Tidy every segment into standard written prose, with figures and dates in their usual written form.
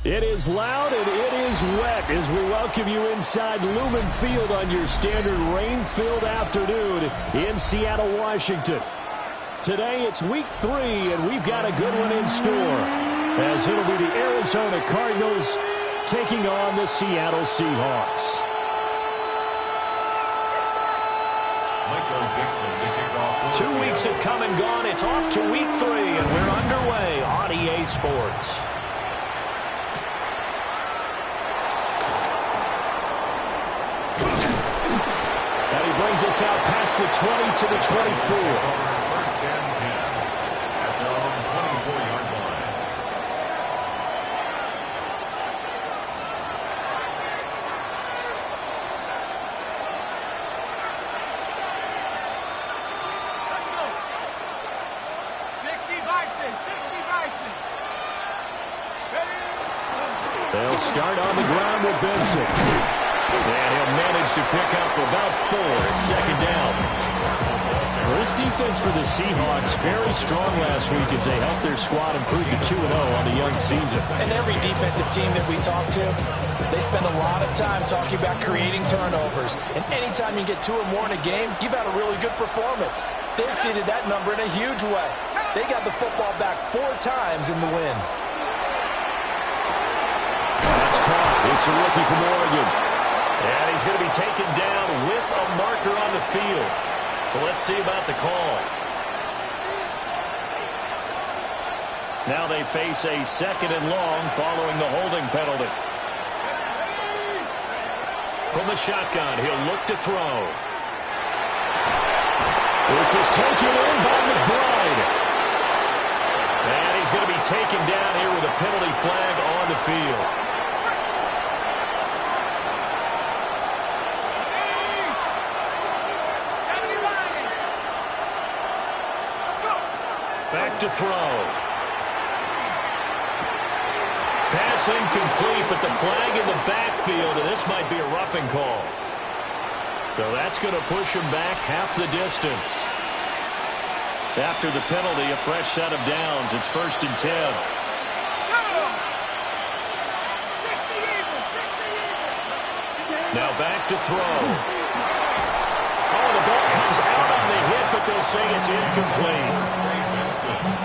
It is loud and it is wet as we welcome you inside Lumen Field on your standard rain-filled afternoon in Seattle, Washington. Today it's week 3 and we've got a good one in store as it'll be the Arizona Cardinals taking on the Seattle Seahawks. 2 weeks have come and gone. It's off to week 3 and we're underway on EA Sports. Brings us out past the 20 to the 24. First and 10 at their own 24-yard line. Let's go. 60 Bison, 60 Bison. They'll start on the ground with Benson. And he'll manage to pick up about 4 at second down. Well, this defense for the Seahawks very strong last week as they helped their squad improve to 2-0 on the young season. And every defensive team that we talk to, they spend a lot of time talking about creating turnovers. And anytime you get 2 or more in a game, you've had a really good performance. They exceeded that number in a huge way. They got the football back 4 times in the win. That's caught. It's a rookie from Oregon. And he's going to be taken down with a marker on the field. So let's see about the call. Now they face a 2nd and long following the holding penalty. From the shotgun, he'll look to throw. This is taken in by McBride. And he's going to be taken down here with a penalty flag on the field. Back to throw. Pass incomplete, but the flag in the backfield, and this might be a roughing call. So that's going to push him back half the distance. After the penalty, a fresh set of downs. It's 1st and 10. Now back to throw. Oh, the ball comes out on the hit, but they'll say it's incomplete.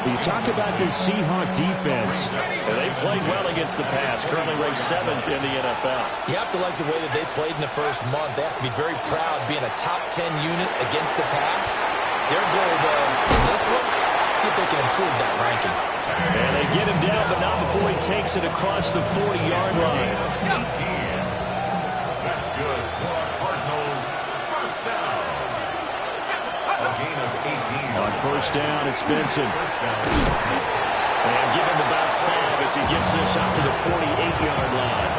You talk about this Seahawk defense. They've played well against the pass, currently ranked 7th in the NFL. You have to like the way that they played in the first month. They have to be very proud being a top 10 unit against the pass. Their goal, though, in this one, see if they can improve that ranking. And they get him down, but not before he takes it across the 40-yard line. 18. That's good for Cardinals. First down. A gain of 18. On first down, it's Benson. And give him about 5 as he gets this up to the 48-yard line.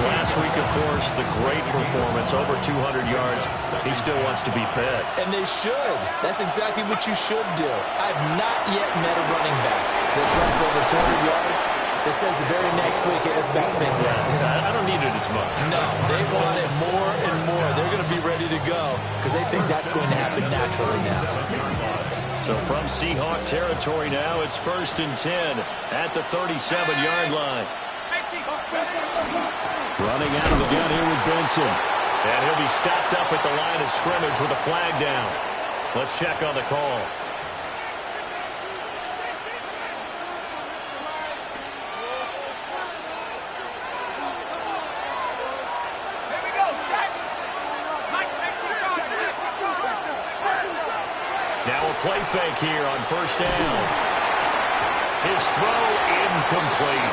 Last week, of course, the great performance, over 200 yards. He still wants to be fed. And they should. That's exactly what you should do. I've not yet met a running back that's run for over 200 yards that says the very next week, hey, let's back things up. I don't need it as much. No, they want it more and more. They're going to be ready to go because they think that's going to happen naturally now. So from Seahawk territory now, it's 1st and 10 at the 37-yard line. Running out of the gun here with Benson. And he'll be stopped up at the line of scrimmage with a flag down. Let's check on the call. Now a play fake here on first down. His throw incomplete.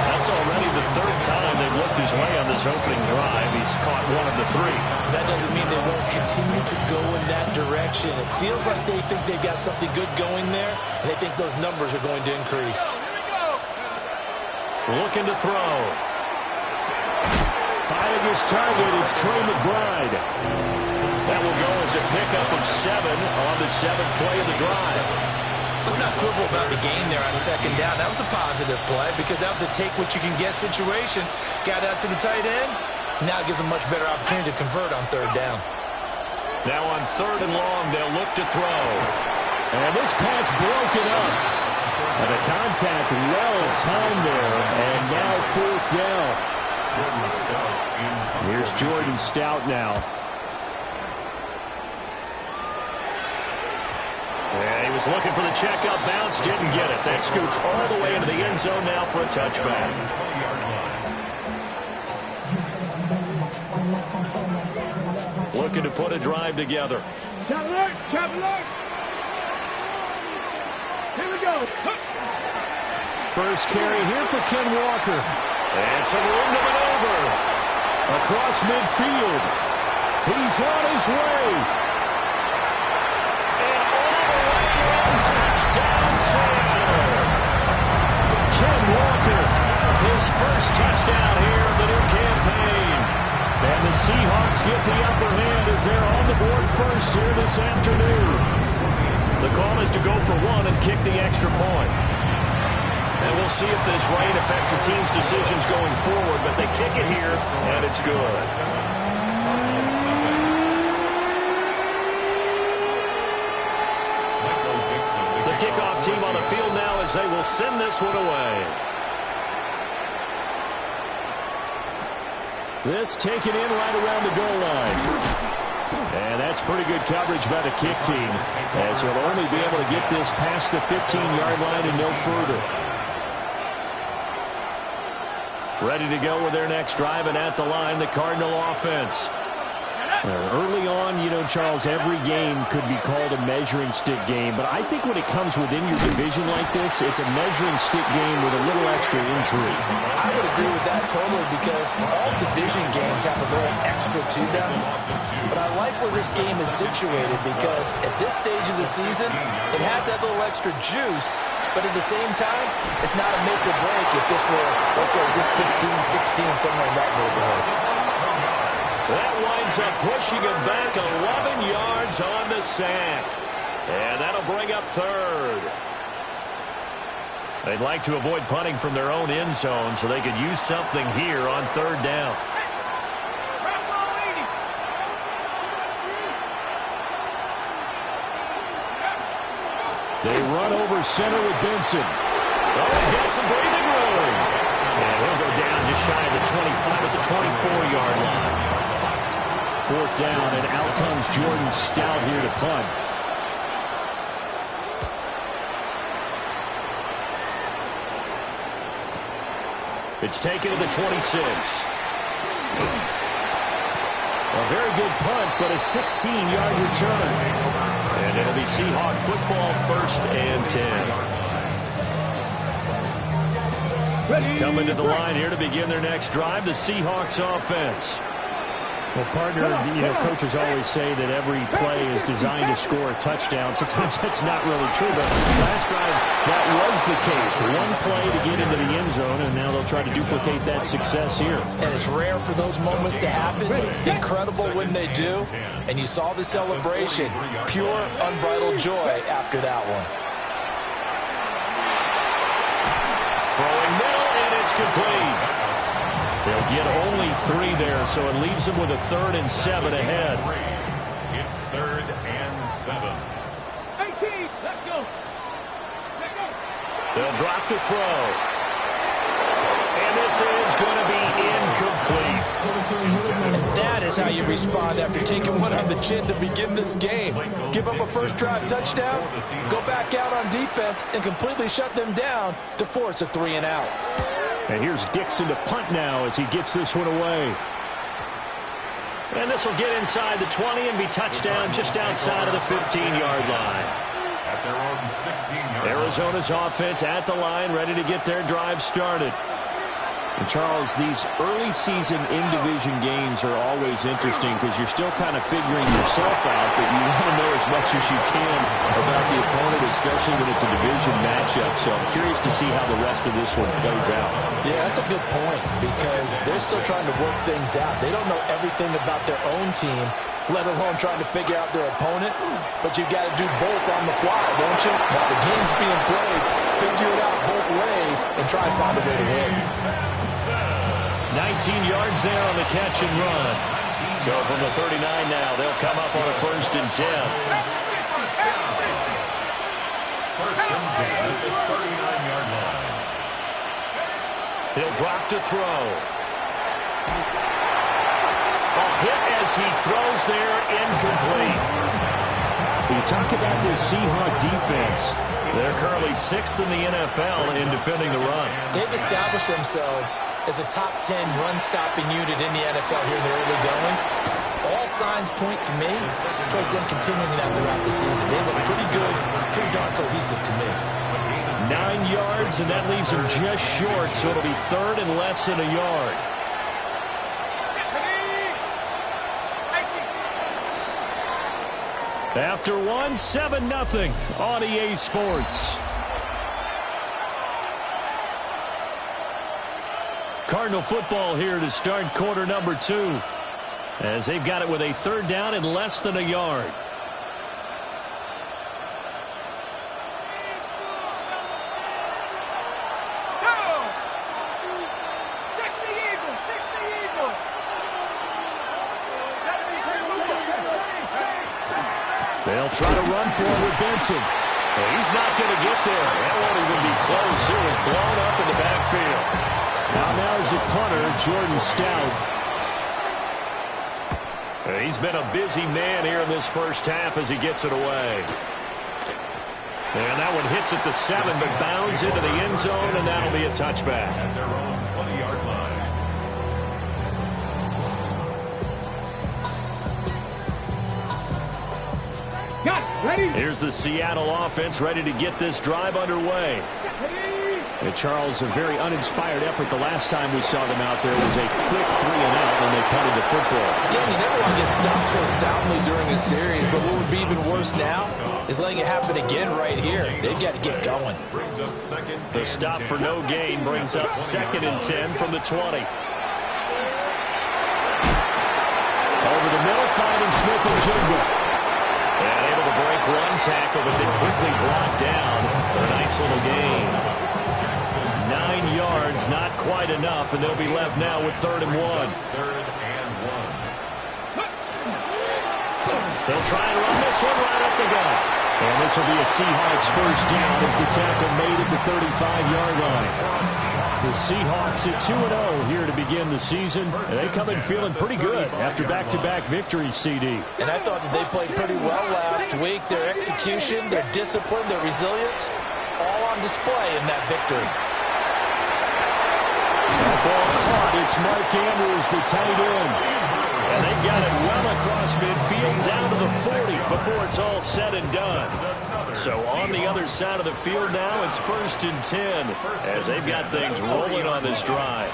That's already the 3rd time they've looked his way on this opening drive. He's caught 1 of the 3. That doesn't mean they won't continue to go in that direction. It feels like they think they've got something good going there, and they think those numbers are going to increase. Looking to throw. Finding his target, it's Trey McBride. That will go as a pickup of 7 on the 7th play of the drive. Let's not quibble about the gain there on second down. That was a positive play because that was a take-what-you-can-get situation. Got out to the tight end. Now it gives them much better opportunity to convert on 3rd down. Now on 3rd and long, they'll look to throw. And this pass broken up. And the contact well timed there, and now 4th down. Here's Jordan Stout now. And he was looking for the checkup bounce, didn't get it. That scoots all the way into the end zone now for a touchback. Looking to put a drive together. Cavalier! Here we go. First carry here for Ken Walker. And some room to maneuver. Across midfield. He's on his way. And all the way in. Touchdown Seattle. Ken Walker. His first touchdown here of the new campaign. And the Seahawks get the upper hand as they're on the board first here this afternoon. The call is to go for 1 and kick the extra point. And we'll see if this rain affects the team's decisions going forward, but they kick it here, and it's good. The kickoff team on the field now as they will send this one away. This taken in right around the goal line. And that's pretty good coverage by the kick team, as they'll only be able to get this past the 15-yard line and no further. Ready to go with their next drive, and at the line, the Cardinal offense. Early on, you know, Charles, every game could be called a measuring stick game, but I think when it comes within your division like this, it's a measuring stick game with a little extra intrigue. I would agree with that totally, because all division games have a little extra to them. But I like where this game is situated, because at this stage of the season, it has that little extra juice, but at the same time, it's not a make or break if this were, let's say, week 15, 16, somewhere in that neighborhood. That winds up pushing him back 11 yards on the sack. And that'll bring up 3rd. They'd like to avoid punting from their own end zone so they could use something here on 3rd down. They run over center with Benson. Oh, he's got some breathing room. And he'll go down just shy of the 25 at the 24-yard line. 4th down, and out comes Jordan Stout here to punt. It's taken to the 26. A very good punt, but a 16-yard return. And it'll be Seahawk football, 1st and 10. Coming to the line here to begin their next drive, the Seahawks offense. Well, partner, you know, coaches always say that every play is designed to score a touchdown. Sometimes that's not really true, but last drive, that was the case. One play to get into the end zone, and now they'll try to duplicate that success here. And it's rare for those moments to happen. Incredible when they do. And you saw the celebration. Pure, unbridled joy after that one. Throwing middle, and it's complete. They'll get only 3 there, so it leaves them with a 3rd and 7 ahead. It's 3rd and 7. 18, let's go. They'll drop to throw. And this is going to be incomplete. And that is how you respond after taking one on the chin to begin this game. Give up a first drive touchdown, go back out on defense, and completely shut them down to force a 3-and-out. And here's Dixon to punt now as he gets this one away. And this will get inside the 20 and be touchdown just outside of the 15-yard line. At their own 16-yard line. Arizona's offense at the line, ready to get their drive started. And Charles, these early season in-division games are always interesting because you're still kind of figuring yourself out, but you want to know as much as you can about the opponent, especially when it's a division matchup. So I'm curious to see how the rest of this one plays out. Yeah, that's a good point because they're still trying to work things out. They don't know everything about their own team, let alone trying to figure out their opponent. But you've got to do both on the fly, don't you? While the game's being played, figure it out both ways and try and find a way to win. 19 yards there on the catch and run. So from the 39 now, they'll come up on a 1st and 10. 1st and 10 at the 39. He'll drop to throw. A hit as he throws there, incomplete. You talk about this Seahawk defense. They're currently 6th in the NFL in defending the run. They've established themselves as a top 10 run-stopping unit in the NFL here in the early going. All signs point to me towards them continuing that throughout the season. They look pretty good, pretty darn cohesive to me. 9 yards, and that leaves them just short, so it'll be 3rd and less than a yard. After 1, 7-0 on EA Sports. Cardinal football here to start quarter number 2. As they've got it with a 3rd down and less than a yard. They'll try to run for it with Benson. He's not going to get there. That won't even be close. It was blown up in the backfield. Now's the punter, Jordan Stout. He's been a busy man here in this first half as he gets it away. And that one hits at the 7, but bounds into the end zone, and that'll be a touchback. At their own 20-yard line. Ready? Here's the Seattle offense ready to get this drive underway. And Charles, a very uninspired effort the last time we saw them out there was a quick 3-and-out when they punted the football. Yeah, and you never want to get stopped so soundly during a series, but what would be even worse now is letting it happen again right here. They've got to get going. Brings up 2nd. The stop for no gain brings up 2nd and 10 from the 20. Over the middle, finding Smith and Jigba. And able to break one tackle, but then quickly brought down for a nice little gain. 9 yards, not quite enough, and they'll be left now with 3rd and 1. 3rd and 1. They'll try and run this one right up the gut. And this will be a Seahawks first down as the tackle made at the 35-yard line. The Seahawks at 2-0 here to begin the season. And they come in feeling pretty good after back-to-back victories, CD. And I thought that they played pretty well last week. Their execution, their discipline, their resilience, all on display in that victory. That ball caught. It's Mark Andrews, the tight end. And they got it well across midfield down to the 40 before it's all said and done. So on the other side of the field now, it's 1st and 10 as they've got things rolling on this drive.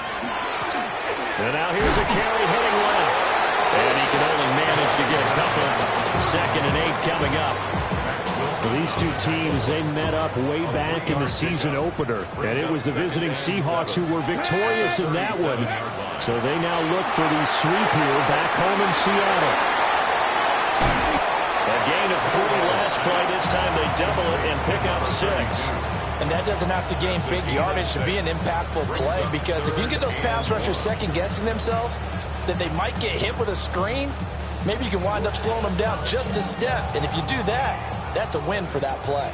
And now here's a carry heading left. And he can only manage to get a couple. 2nd and 8 coming up. So these two teams, they met up way back in the season opener. And it was the visiting Seahawks who were victorious in that one. So they now look for the sweep here back home in Seattle. A gain of 3 last play. This time they double it and pick up 6. And that doesn't have to gain big yardage to be an impactful play, because if you get those pass rushers second-guessing themselves, then they might get hit with a screen. Maybe you can wind up slowing them down just a step. And if you do that, that's a win for that play.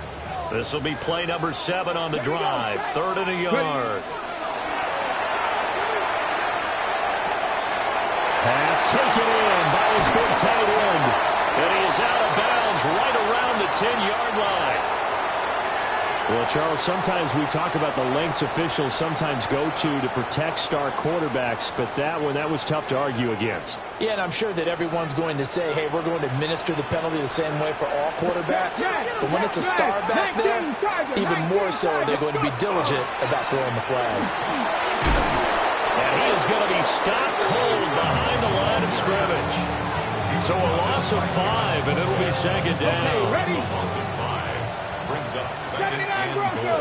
This will be play number 7 on the drive. 3rd and a yard. Pass taken in by his big tight end. And he is out of bounds right around the 10-yard line. Well, Charles, sometimes we talk about the lengths officials sometimes go to protect star quarterbacks, but that one, that was tough to argue against. Yeah, and I'm sure that everyone's going to say, hey, we're going to administer the penalty the same way for all quarterbacks. But when it's a star back there, even more so are they going to be diligent about throwing the flag. And he is going to be stopped cold behind the line of scrimmage. So a loss of 5, and it'll be 2nd down. Loss of 5 brings up 2nd and goal.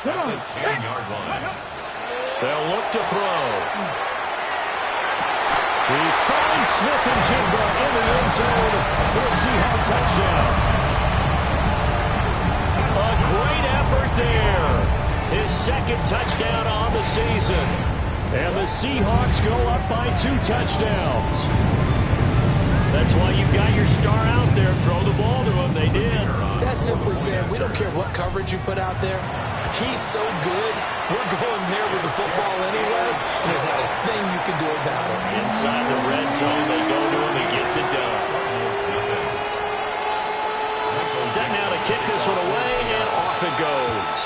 At the 10-yard line. They'll look to throw. He finds Smith and Jigba in the end zone for a Seahawks touchdown. A great effort there. His 2nd touchdown on the season. And the Seahawks go up by 2 touchdowns. That's why you got your star out there. Throw the ball to him. They did. That's simply saying we don't care what coverage you put out there. He's so good. We're going there with the football anyway, and there's not a thing you can do about it. Inside the red zone, they go to him. He gets it done. Set now to kick this one away, and off it goes.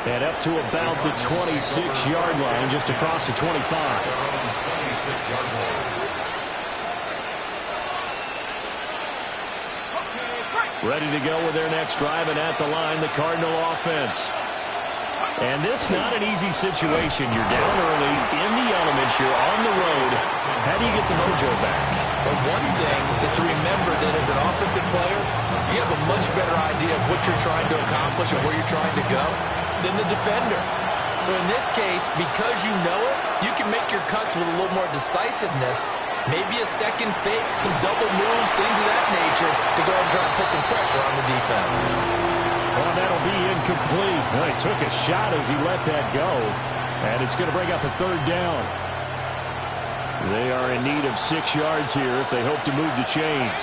And up to about the 26-yard line, just across the 25. 26-yard line. Ready to go with their next drive, and at the line, the Cardinal offense. And this not an easy situation. You're down early, in the elements, you're on the road. How do you get the mojo back? Well, one thing is to remember that as an offensive player, you have a much better idea of what you're trying to accomplish and where you're trying to go than the defender. So in this case, because you know it, you can make your cuts with a little more decisiveness. Maybe a second fake, some double moves, things of that nature to go and try and put some pressure on the defense. Well, that'll be incomplete. Well, he took a shot as he let that go. And it's going to bring up a third down. They are in need of 6 yards here if they hope to move the chains.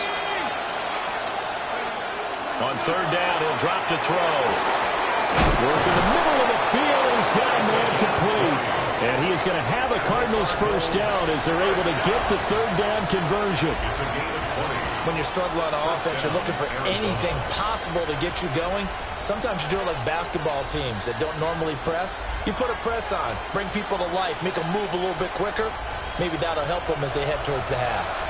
On third down, he'll drop to throw. Work in the middle of the field. He's got a man complete. And he is going to have a Cardinals first down as they're able to get the third down conversion. When you struggle on offense, you're looking for anything possible to get you going. Sometimes you do it like basketball teams that don't normally press. You put a press on, bring people to life, make them move a little bit quicker. Maybe that'll help them as they head towards the half.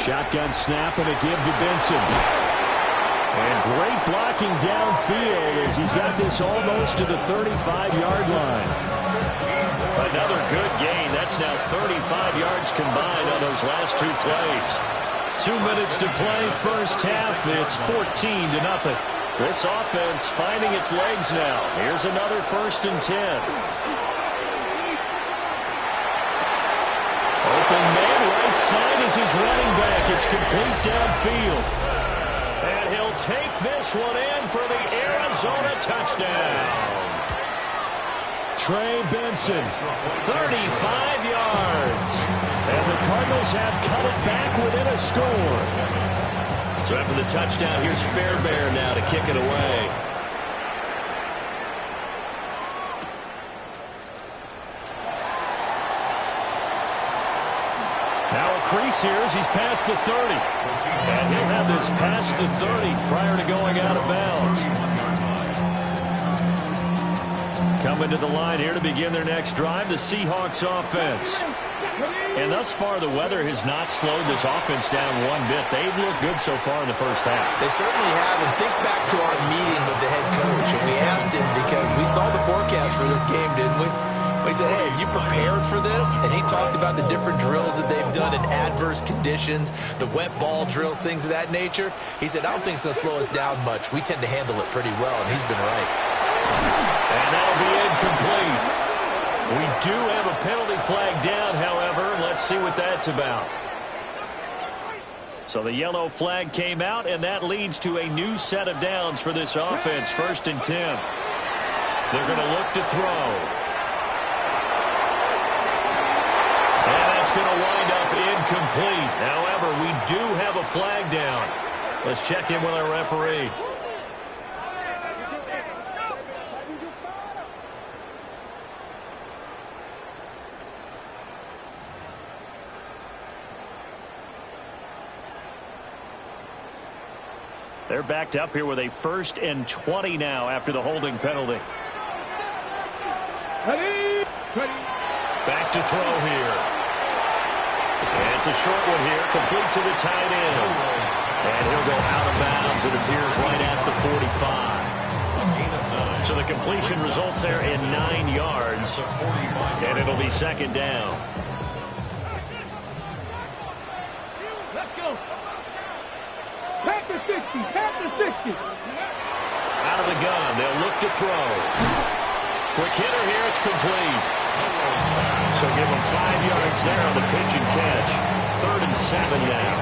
Shotgun snap and a give to Benson. And great blocking downfield as he's got this almost to the 35-yard line. Another good gain. That's now 35 yards combined on those last 2 plays. 2 minutes to play, first half. It's 14-0. This offense finding its legs now. Here's another 1st and 10. Open man right side is his running back. It's complete downfield. And he'll take this one in for the Arizona touchdown. Trey Benson, 35 yards. And the Cardinals have cut it back within a score. So after the touchdown, here's Fairbairn now to kick it away. Now a crease here as he's past the 30. And he'll have this past the 30 prior to going out of bounds. Coming to the line here to begin their next drive, the Seahawks offense. And thus far, the weather has not slowed this offense down one bit. They've looked good so far in the first half. They certainly have. And think back to our meeting with the head coach. And we asked him because we saw the forecast for this game, didn't we? We said, hey, have you prepared for this? And he talked about the different drills that they've done in adverse conditions, the wet ball drills, things of that nature. He said, I don't think it's going to slow us down much. We tend to handle it pretty well, and he's been right. And that'll be incomplete. We do have a penalty flag down, however. Let's see what that's about. So the yellow flag came out, and that leads to a new set of downs for this offense. 1st and 10. They're going to look to throw. And that's going to wind up incomplete. However, we do have a flag down. Let's check in with our referee. They're backed up here with a 1st and 20 now after the holding penalty. Back to throw here. And it's a short one here, complete to the tight end. And he'll go out of bounds, it appears, right at the 45. So the completion results there in 9 yards. And it'll be 2nd down. Let's go. Pack the 60. Pack the 60. Out of the gun. They'll look to throw. Quick hitter here. It's complete. So give them 5 yards there on the pitch and catch. 3rd and 7 now.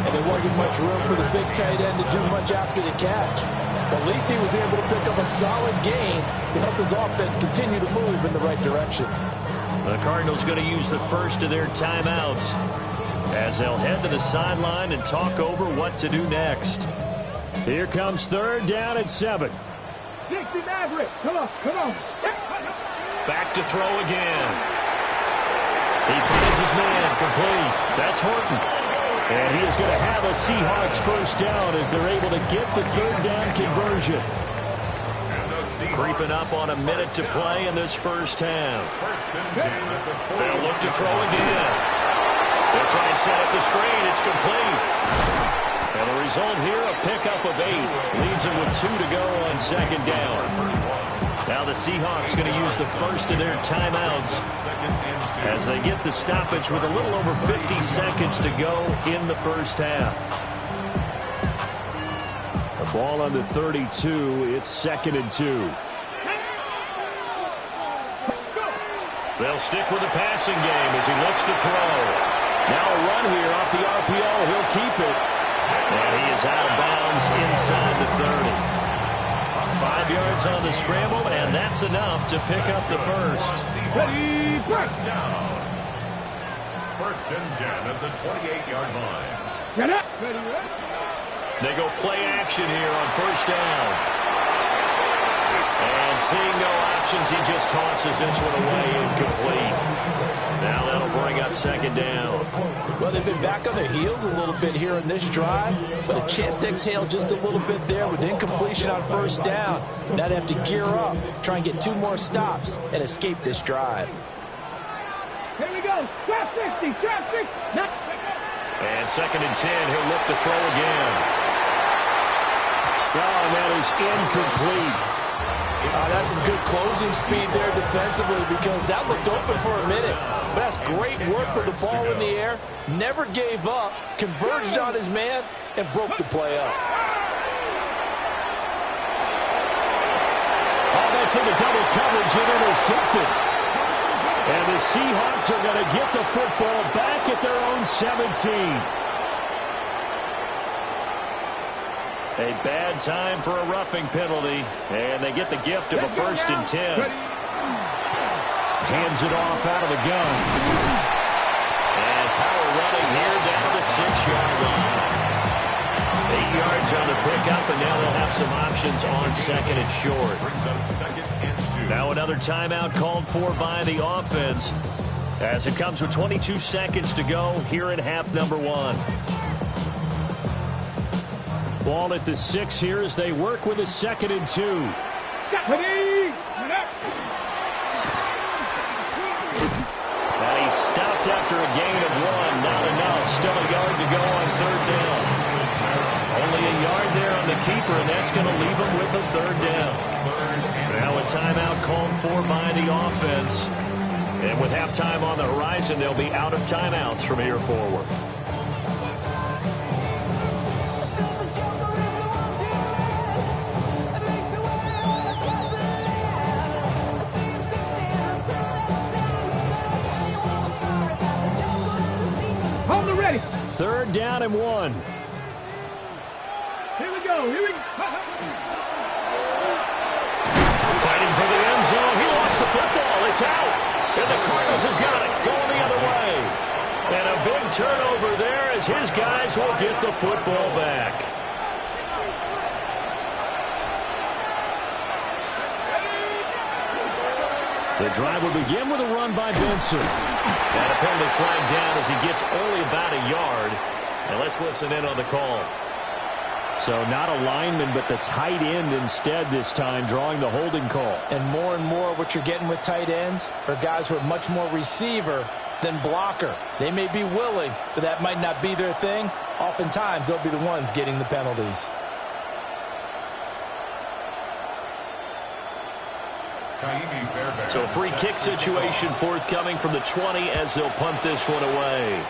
And there wasn't much room for the big tight end to do much after the catch. But at least he was able to pick up a solid gain to help his offense continue to move in the right direction. The Cardinals going to use the first of their timeouts as they'll head to the sideline and talk over what to do next. Here comes third down and 7. 60 Maverick. Come on, come on. Back to throw again. He finds his man complete. That's Horton. And he is going to have a Seahawks first down as they're able to get the third down conversion. Creeping up on a minute to play in this first half. They'll look to throw again. They'll try and set up the screen. It's complete. And the result here, a pickup of 8. Leaves them with 2 to go on second down. Now the Seahawks going to use the first of their timeouts as they get the stoppage with a little over 50 seconds to go in the first half. The ball on the 32. It's 2nd and 2. They'll stick with the passing game as he looks to throw. Now a run here off the RPO. He'll keep it. And he is out of bounds inside the 30. 5 yards on the scramble, and that's enough to pick up the first. Ready, First down. 1st and 10 at the 28-yard line. Get up. Ready, ready. They go play action here on first down. And seeing no options, he just tosses this one away incomplete. Now that'll bring up second down. Well, they've been back on their heels a little bit here in this drive, but a chance to exhale just a little bit there with incompletion on first down. Now they have to gear up, try and get 2 more stops, and escape this drive. Here we go. Trap 60, trap 60. And 2nd and 10, he'll look to throw again. Oh, and that is incomplete. That's some good closing speed there defensively because that looked open for a minute. But that's great work with the ball in the air. Never gave up, converged on his man, and broke the play up. Oh, that's into double coverage and intercepted. And the Seahawks are going to get the football back at their own 17. A bad time for a roughing penalty, and they get the gift of a 1st and 10. Hands it off out of the gun. And power running here down the 6-yard line. 8 yards on the pickup, and now they'll have some options on 2nd and short. Now another timeout called for by the offense as it comes with 22 seconds to go here in half number 1. Ball at the 6 here as they work with a 2nd and 2. And he's stopped after a gain of 1. Not enough. Still a yard to go on 3rd down. Only a yard there on the keeper, and that's going to leave him with a 3rd down. Now a timeout called for by the offense. And with halftime on the horizon, they'll be out of timeouts from here forward. Hold it ready. 3rd down and 1. Here we go. Here we go. Fighting for the end zone. He lost the football. It's out. And the Cardinals have got it. Going the other way. And a big turnover there as his guys will get the football back. The drive will begin with a run by Benson. And a penalty flag down as he gets only about a yard. And let's listen in on the call. So not a lineman, but the tight end instead this time, drawing the holding call. And more what you're getting with tight ends are guys who are much more receiver than blocker. They may be willing, but that might not be their thing. Oftentimes, they'll be the ones getting the penalties. So a free kick situation forthcoming from the 20 as they'll punt this one away.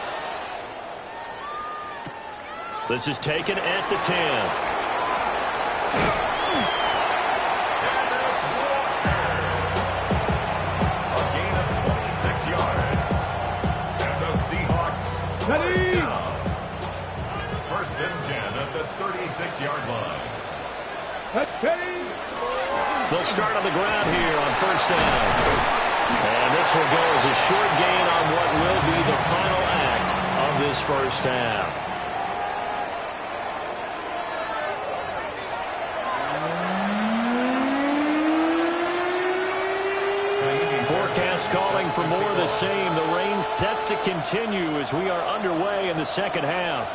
This is taken at the 10. A gain of 26 yards. And the Seahawks Ready. down. 1st and 10 at the 36-yard line. Ready. They'll start on the ground here on 1st down. And this will go as a short gain on what will be the final act of this first half. Forecast calling for more of the same. The rain set to continue as we are underway in the second half.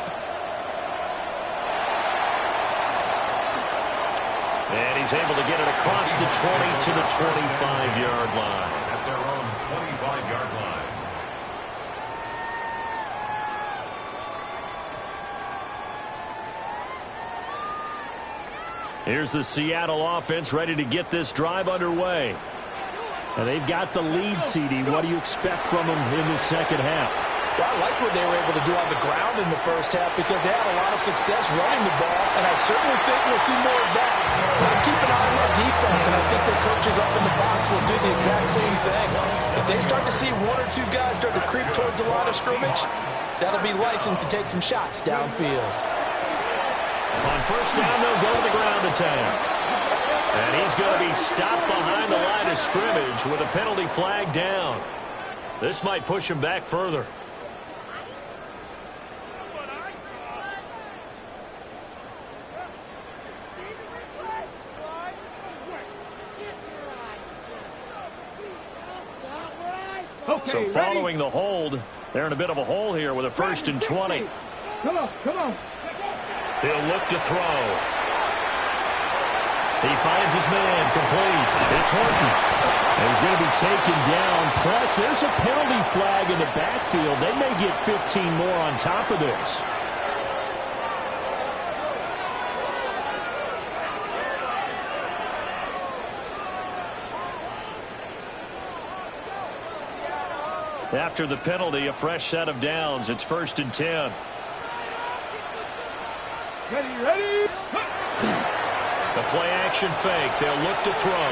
And he's able to get it across the 20 to the 25-yard line. At their own 25-yard line. Here's the Seattle offense ready to get this drive underway. And they've got the lead, CD. What do you expect from them in the second half? Well, I like what they were able to do on the ground in the first half because they had a lot of success running the ball, and I certainly think we'll see more of that. But keep an eye on their defense, and I think their coaches up in the box will do the exact same thing. If they start to see one or two guys start to creep towards the line of scrimmage, that'll be licensed to take some shots downfield. On first down, they'll go to the ground attack. And he's going to be stopped behind the line of scrimmage with a penalty flag down. This might push him back further. So following the hold, they're in a bit of a hole here with a 1st and 20. Come on, come on. He'll look to throw. He finds his man complete. It's Horton. And he's going to be taken down. Plus, there's a penalty flag in the backfield. They may get 15 more on top of this. After the penalty, a fresh set of downs. It's 1st and 10. Ready. The play action fake. They'll look to throw.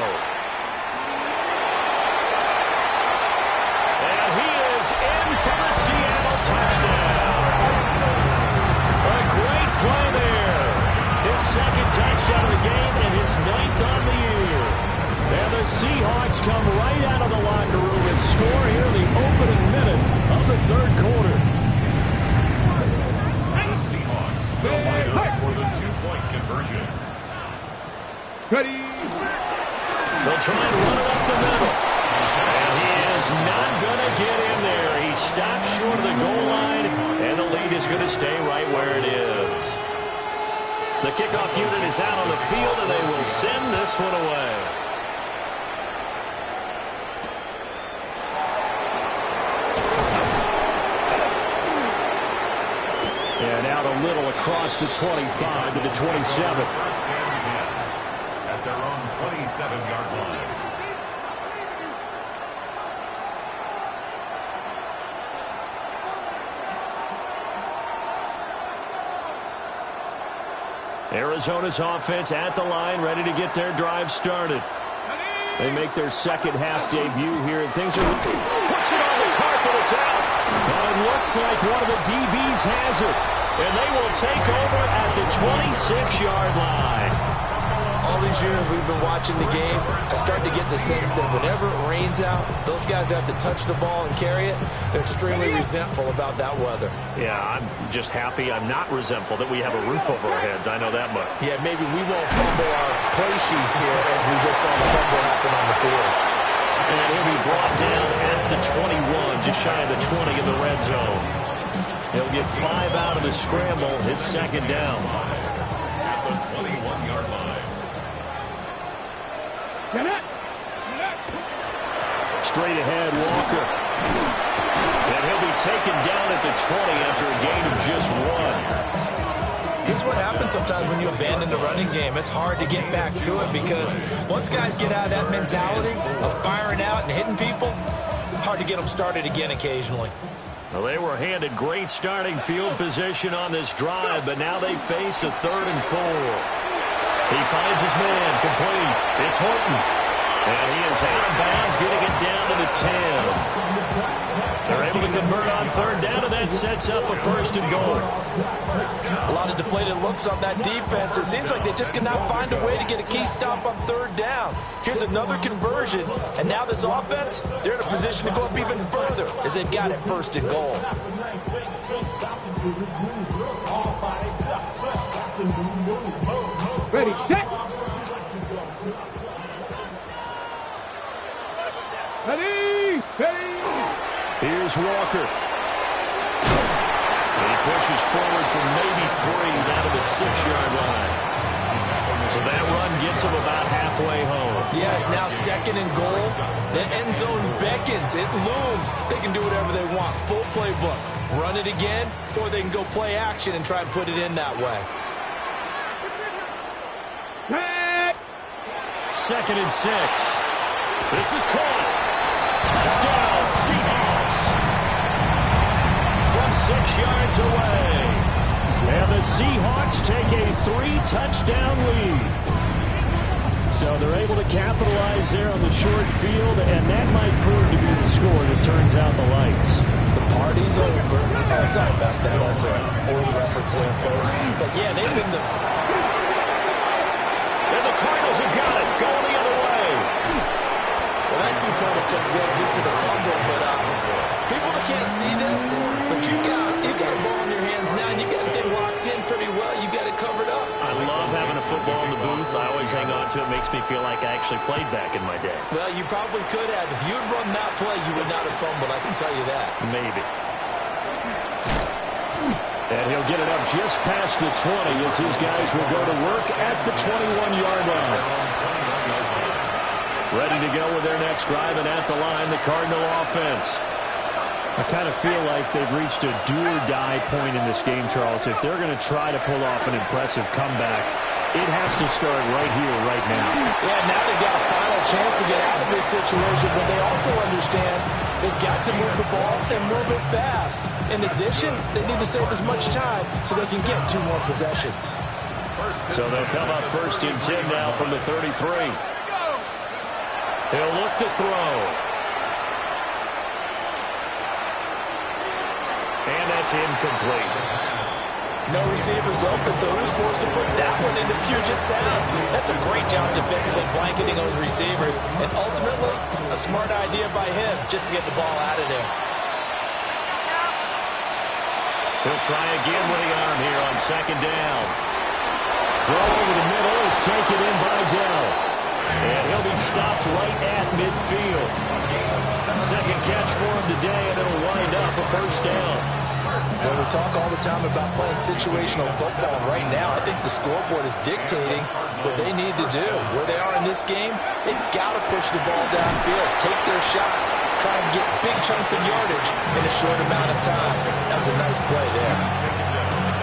And he is in for the Seattle touchdown. A great play there. His second touchdown of the game and his 9th on the year. And the Seahawks come right out of the locker room and score here in the opening minute of the 3rd quarter. The Seahawks will line up for the 2-point conversion. Ready. They'll try and run it up the middle. And he is not going to get in there. He stops short of the goal line, and the lead is going to stay right where it is. The kickoff unit is out on the field, and they will send this one away. And out a little across the 25 to the 27. Their own 27-yard line. Arizona's offense at the line, ready to get their drive started. They make their second half debut here, and things are... Puts it on the carpet, it's out. And it looks like one of the DBs has it. And they will take over at the 26-yard line. All these years we've been watching the game, I start to get the sense that whenever it rains out, those guys who have to touch the ball and carry it, they're extremely resentful about that weather. Yeah, I'm just happy I'm not resentful that we have a roof over our heads. I know that much. Yeah, maybe we won't fumble our play sheets here as we just saw the fumble happen on the field. And he'll be brought down at the 21, just shy of the 20 in the red zone. He'll get 5 out of the scramble. It's 2nd down. At the 21-yard line. Straight ahead, Walker. And he'll be taken down at the 20 after a gain of just 1. This is what happens sometimes when you abandon the running game. It's hard to get back to it because once guys get out of that mentality of firing out and hitting people, it's hard to get them started again occasionally. Well, they were handed great starting field position on this drive, but now they face a 3rd and 4. He finds his man complete. It's Horton. And he is out of bounds, getting it down to the 10. They're able to convert on third down, and that sets up a first and goal. A lot of deflated looks on that defense. It seems like they just cannot find a way to get a key stop on third down. Here's another conversion, and now this offense, they're in a position to go up even further as they've got it first and goal. Ready, set. Ready, ready. Here's Walker. And he pushes forward from maybe 3 down to the 6-yard line. So that run gets him about halfway home. Yeah, it's now second and goal. The end zone beckons. It looms. They can do whatever they want. Full playbook. Run it again, or they can go play action and try and put it in that way. Second and 6. This is caught. Touchdown, Seahawks. From 6 yards away. And the Seahawks take a 3-touchdown lead. So they're able to capitalize there on the short field, and that might prove to be the score that turns out the lights. The party's over. Oh, sorry about that. That's an old reference there, folks. But yeah, they've been the... And the Cardinals have got it, going the other way. Well, that 2-point attempt failed due to the fumble, but people that can't see this, but you got a ball in your hands now, and you got the thing locked in pretty well. You got it covered up. I love having a football in the booth. I always hang on to it. Makes me feel like I actually played back in my day. Well, you probably could have. If you had run that play, you would not have fumbled. I can tell you that. Maybe. And he'll get it up just past the 20 as his guys will go to work at the 21-yard line. Ready to go with their next drive, and at the line, the Cardinal offense. I kind of feel like they've reached a do-or-die point in this game, Charles. If they're going to try to pull off an impressive comeback, it has to start right here, right now. Yeah, now they've got a final chance to get out of this situation, but they also understand they've got to move the ball and move it fast. In addition, they need to save as much time so they can get 2 more possessions. So they'll come up first and 10 now from the 33. He'll look to throw. And that's incomplete. No receivers open, so who's forced to put that one into Puget Sound? That's a great job defensively blanketing those receivers. And ultimately, a smart idea by him just to get the ball out of there. He'll try again with the arm here on second down. Throw over the middle is taken in by Dell. And he'll be stopped right at midfield. Second catch for him today, and it'll wind up a first down. Well, we talk all the time about playing situational football. Right now, I think the scoreboard is dictating what they need to do. Where they are in this game, they've got to push the ball downfield, take their shots, try and get big chunks of yardage in a short amount of time. That was a nice play there.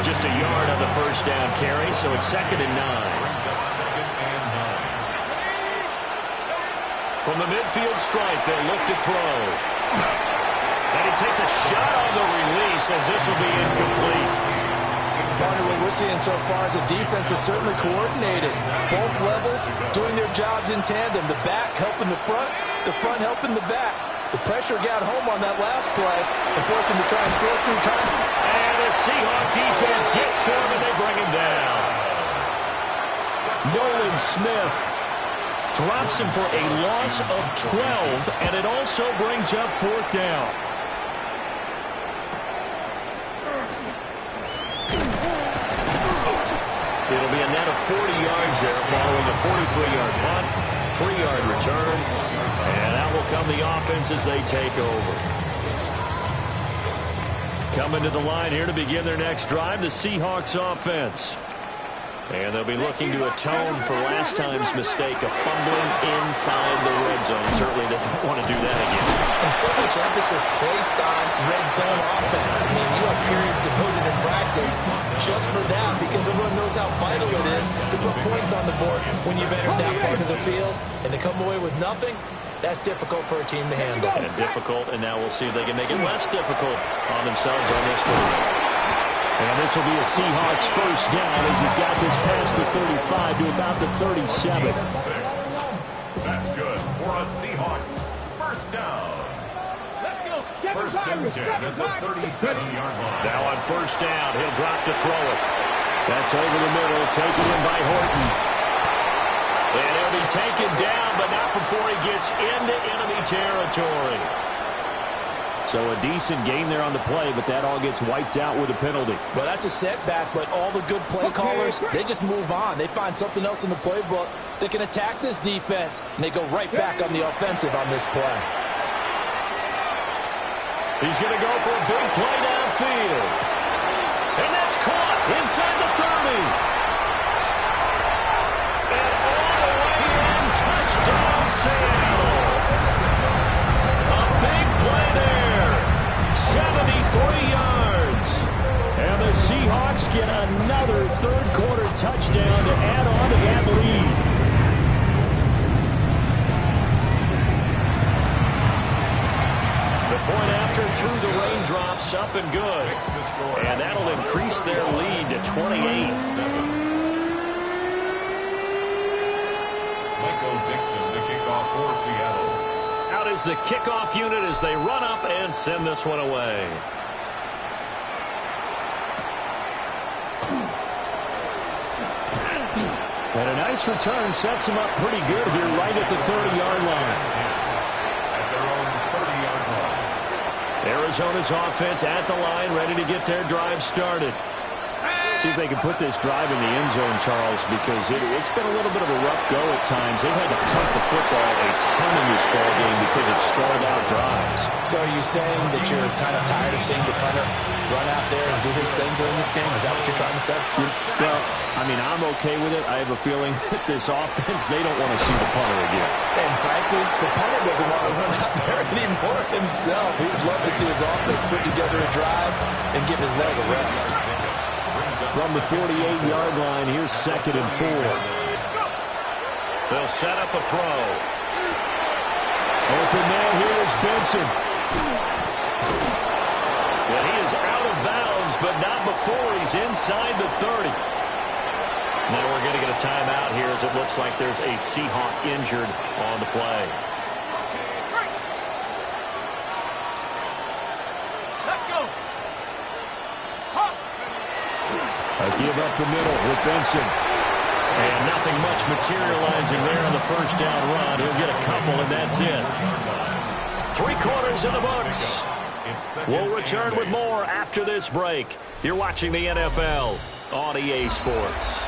Just a yard on the first down carry, so it's second and 9. From the midfield stripe, they'll look to throw. And he takes a shot on the release as this will be incomplete. Partner, what we're seeing so far is the defense is certainly coordinated. Both levels doing their jobs in tandem. The back helping the front helping the back. The pressure got home on that last play and forced him to try and throw through time. And the Seahawk defense gets to him and they bring him down. Nolan Smith drops him for a loss of 12, and it also brings up fourth down. It'll be a net of 40 yards there following a 43-yard punt, 3-yard return, and that will come the offense as they take over. Coming to the line here to begin their next drive, the Seahawks offense. And they'll be looking to atone for last time's mistake of fumbling inside the red zone. Certainly they don't want to do that again. And so much emphasis placed on red zone offense. I mean, you have periods devoted in practice just for that because everyone knows how vital it is to put points on the board when you've entered that part of the field. And to come away with nothing, that's difficult for a team to handle. And difficult, and now we'll see if they can make it less difficult on themselves on this one. And this will be a Seahawks first down as he's got this past the 35 to about the 37. That's good for a Seahawks first down. Let's go, First and 10 at the 37-yard line. Now on first down, he'll drop to throw it. That's over the middle, taken in by Horton. And he'll be taken down, but not before he gets into enemy territory. So a decent game there on the play, but that all gets wiped out with a penalty. Well, that's a setback, but all the good play callers, they just move on. They find something else in the playbook. They can attack this defense, and they go right back on the offensive on this play. He's going to go for a big play downfield. And that's caught inside the 30. And all the way in, touchdown Seattle. A big play there. 73 yards. And the Seahawks get another third-quarter touchdown to add on to that lead. Point after through the raindrops, up and good. And that'll increase their lead to 28. Michael Dixon, the kickoff for Seattle. Out is the kickoff unit as they run up and send this one away. And a nice return sets them up pretty good here right at the 30-yard line. Arizona's offense at the line, ready to get their drive started. See if they can put this drive in the end zone, Charles, because it's been a little bit of a rough go at times. They've had to punt the football a ton in this ball game because it's stalled out drives. So are you saying that you're kind of tired of seeing the punter run out there and do his thing during this game? Is that what you're trying to say? Well, I mean, I'm okay with it. I have a feeling that this offense, they don't want to see the punter again. And frankly, the punter doesn't want to run out there anymore himself. He would love to see his offense put together a drive and give his leg a rest. From the 48-yard line, here's 2nd and 4. They'll set up a throw. Open man here is Benson. And he is out of bounds, but not before he's inside the 30. Now we're going to get a timeout here as it looks like there's a Seahawk injured on the play. A give up the middle with Benson. And nothing much materializing there on the first down run. He'll get a couple, and that's it. 3 quarters in the books. We'll return with more after this break. You're watching the NFL on EA Sports.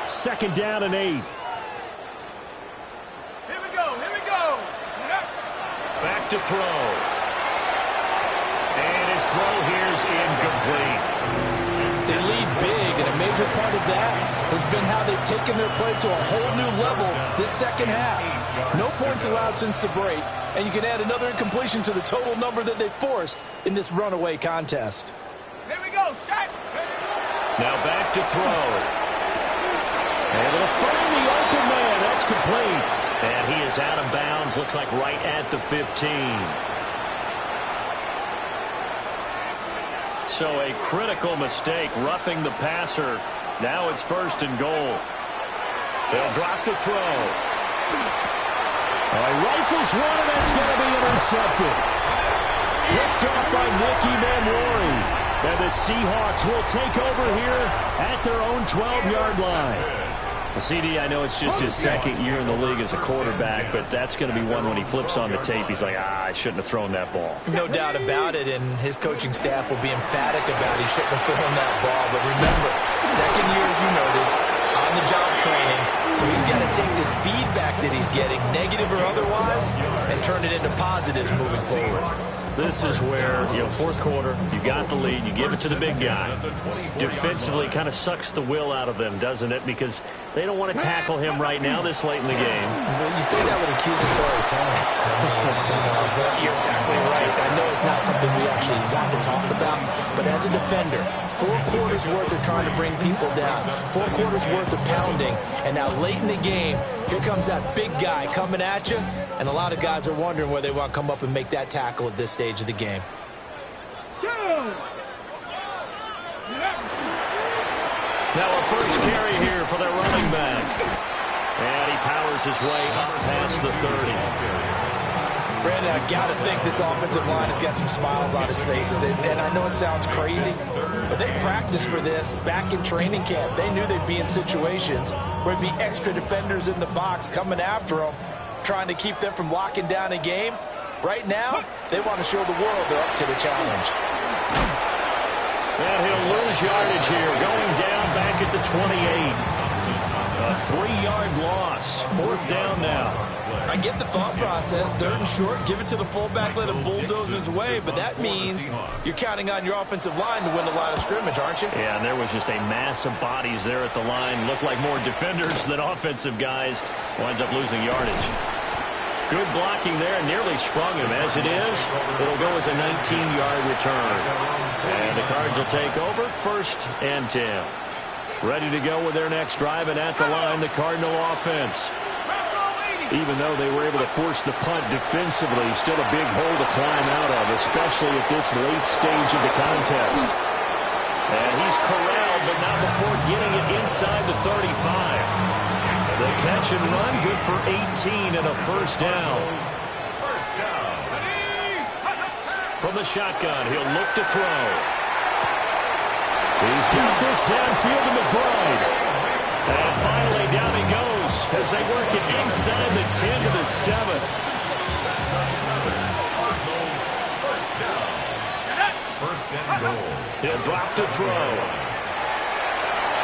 Second down and 8. Back to throw. And his throw here's incomplete. They lead big, and a major part of that has been how they've taken their play to a whole new level this second half. No points allowed since the break, and you can add another incompletion to the total number that they forced in this runaway contest. Here we go, shot. Now back to throw. Able to find the open man. That's complete. And he is out of bounds, looks like right at the 15. So a critical mistake, roughing the passer. Now it's 1st and goal. They'll drop to throw. He rifles one, and that's going to be intercepted. Picked off by Nicky Manwari. And the Seahawks will take over here at their own 12-yard line. CD, I know it's just his second year in the league as a quarterback, but that's going to be one when he flips on the tape. He's like, I shouldn't have thrown that ball. No doubt about it, and his coaching staff will be emphatic about he shouldn't have thrown that ball. But remember, second year, as you noted, on-the-job training, so he's got to take this feedback that he's getting, negative or otherwise, and turn it into positives moving forward. This is where, fourth quarter, you got the lead, you give it to the big guy. Defensively, kind of sucks the will out of them, doesn't it? Because they don't want to tackle him right now this late in the game. Well, you say that with accusatory tones. But you're exactly right. I know it's not something we actually want to talk about, but as a defender, 4 quarters worth of trying to bring people down, 4 quarters worth of pounding, and now late in the game, here comes that big guy coming at you, and a lot of guys are wondering where they want to come up and make that tackle at this stage of the game. Now a first carry here for their running back. And he powers his way up past the 30. Brandon, I've got to think this offensive line has got some smiles on its faces. And I know it sounds crazy, but they practiced for this back in training camp. They knew they'd be in situations where there'd be extra defenders in the box coming after them, trying to keep them from locking down a game. Right now, they want to show the world they're up to the challenge. And he'll lose yardage here, going down back at the 28. A 3-yard loss. 4th down now. I get the thought process. 3rd and short, give it to the fullback, let him bulldoze his way. But that means you're counting on your offensive line to win the line of scrimmage, aren't you? Yeah, and there was just a mass of bodies there at the line. Looked like more defenders than offensive guys. Winds up losing yardage. Good blocking there, nearly sprung him. As it is, it'll go as a 19-yard return. And the Cards will take over, 1st and 10. Ready to go with their next drive, and at the line, the Cardinal offense. Even though they were able to force the punt defensively, still a big hole to climb out of, especially at this late stage of the contest. And he's corralled, but not before getting it inside the 35. The catch and run, good for 18 and a 1st down. From the shotgun, he'll look to throw. He's got this downfield to McBride. And finally down he goes as they work it inside the 10 to the 7. First and goal. He'll drop to throw.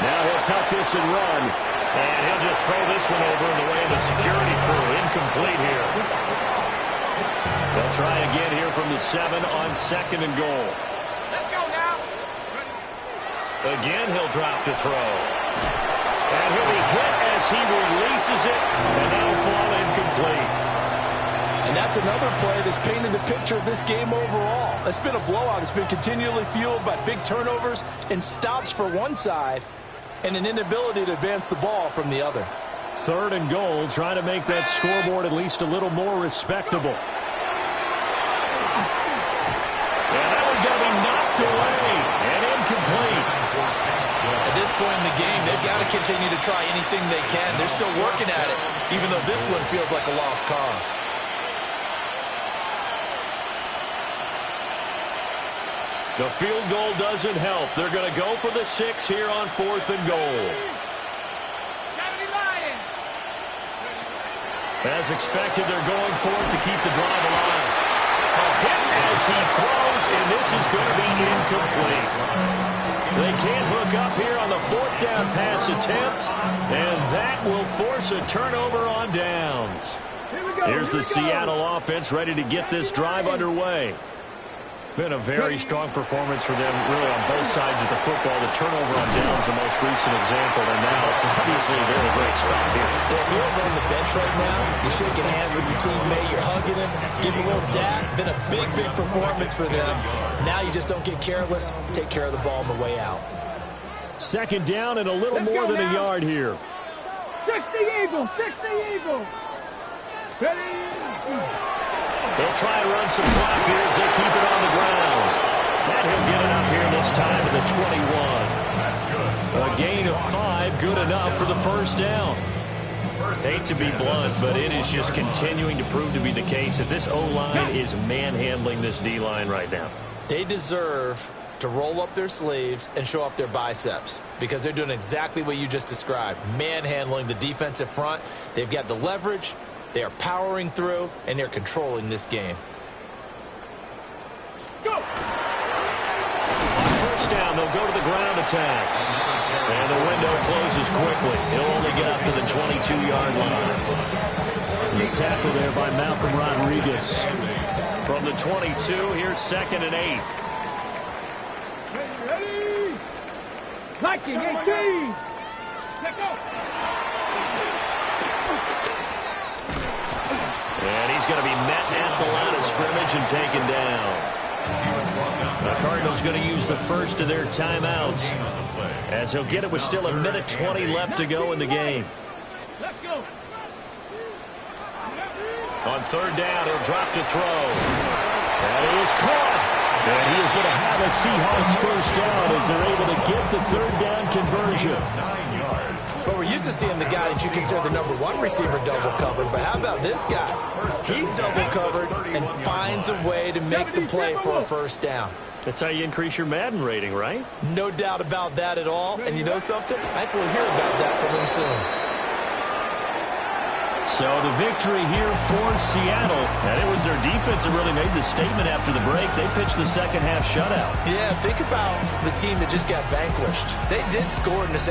Now he'll tuck this and run. And he'll just throw this one over in the way of the security crew. Incomplete here. They'll try again here from the 7 on 2nd and goal. Again, he'll drop to throw. And he'll be hit as he releases it, and that'll fall incomplete. And that's another play that's painted the picture of this game overall. It's been a blowout. It's been continually fueled by big turnovers and stops for one side and an inability to advance the ball from the other. 3rd and goal, trying to make that scoreboard at least a little more respectable. And that one's going to be knocked away and incomplete. At this point in the game, they've got to continue to try anything they can. They're still working at it, even though this one feels like a lost cause. The field goal doesn't help. They're going to go for the 6 here on 4th and goal. As expected, they're going for it to keep the drive alive. A hit as he throws, and this is going to be incomplete. They can't hook up here on the 4th down pass attempt, and that will force a turnover on downs. Here's the Seattle offense ready to get this drive underway. Been a very strong performance for them, really, on both sides of the football. The turnover on downs, the most recent example, and now, obviously, they're in a great spot here. If you're over on the bench right now, you're shaking hands with your teammate, you're hugging him, giving a little dap. Been a big, big performance for them. Now you just don't get careless. Take care of the ball on the way out. 2nd down and a little more than a yard here. 60 Eagles, 60 Eagles. Ready? They'll try and run some clock here as they keep it on the ground. And he'll get it up here this time to the 21. A gain of 5, good enough for the 1st down. Hate to be blunt, but it is just continuing to prove to be the case that this O-line is manhandling this D-line right now. They deserve to roll up their sleeves and show up their biceps because they're doing exactly what you just described, manhandling the defensive front. They've got the leverage. They are powering through, and they're controlling this game. Go! On 1st down, they'll go to the ground attack. And the window closes quickly. He'll only get up to the 22-yard line. The tackle there by Malcolm Rodriguez. From the 22, here's 2nd and 8. Ready? Liking 18. Let go. And he's going to be met at the line of scrimmage and taken down. The Cardinals going to use the first of their timeouts as he'll get it with still 1:20 left to go in the game. Let's go. On 3rd down, he'll drop to throw. That is caught. And he is going to have a Seahawks first down as they're able to get the third down conversion. 9 yards. But we're used to seeing the guy that you consider the number one receiver double covered. But how about this guy? He's double covered and finds a way to make the play for a first down. That's how you increase your Madden rating, right? No doubt about that at all. And you know something? I think we'll hear about that from him soon. So the victory here for Seattle. And it was their defense that really made the statement after the break. They pitched the second half shutout. Yeah, think about the team that just got vanquished. They did score in the second